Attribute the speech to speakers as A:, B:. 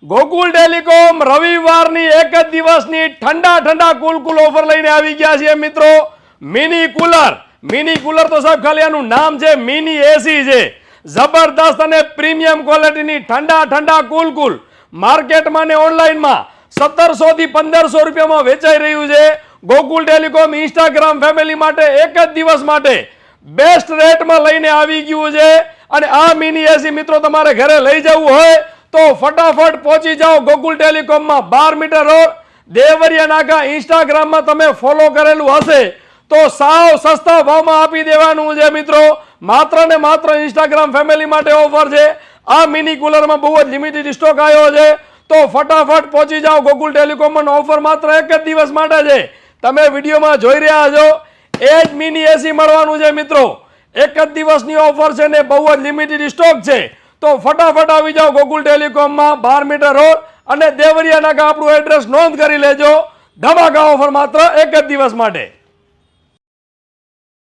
A: Gokul telecom રવિવારની એક જ દિવસની ઠંડા ઠંડા કુલ ઓફર લઈને આવી ગયા છે મિત્રો. મિની કુલર તો સાહેબ ખાલી આનું નામ છે, મિની એસી છે. જબરદસ્ત અને પ્રીમિયમ ક્વોલિટીની ઠંડા ઠંડા કુલ માર્કેટમાં ને ઓનલાઈનમાં 1700 થી 1500 રૂપિયામાં વેચાઈ રહ્યું છે. ગોકુલ ટેલિકોમ ઇન્સ્ટાગ્રામ ફેમિલી માટે એક જ દિવસ માટે બેસ્ટ રેટમાં લઈને આવી ગયું છે. અને આ મિની એસી મિત્રો તમારે ઘરે લઈ જવું હોય તો ફટાફટ પહોંચી જાઓ ગોકુલ ટેલિકોમમાં 12 મીટર રોડ દેવરિયા નાકા. ઇન્સ્ટાગ્રામમાં તમે ફોલો કરેલું હશે તો સાવ સસ્તા ભાવમાં આપી દેવાનું છે મિત્રો. માત્ર ને માત્ર ઇન્સ્ટાગ્રામ ફેમિલી માટે ઓફર છે. આ મિની કુલરમાં બહુ જ લિમિટેડ સ્ટોક આવ્યો છે તો ફટાફટ પહોંચી જાઓ ગોકુલ ટેલિકોમમાં. ઓફર માત્ર એક જ દિવસ માટે છે. તમે વિડીયોમાં જોઈ રહ્યા છો એ જ મિની એસી મળવાનું છે મિત્રો. એક જ દિવસની ઓફર છે ને બહુ જ લિમિટેડ સ્ટોક છે તો ફટાફટ આવી જાઓ ગોકુલ ટેલિકોમમાં 12 મીટર રોડ અને દેવરિયા નાકા. આપણું એડ્રેસ નોંધ કરી લેજો. ધમાકા ઓફર માત્ર એક જ દિવસ માટે.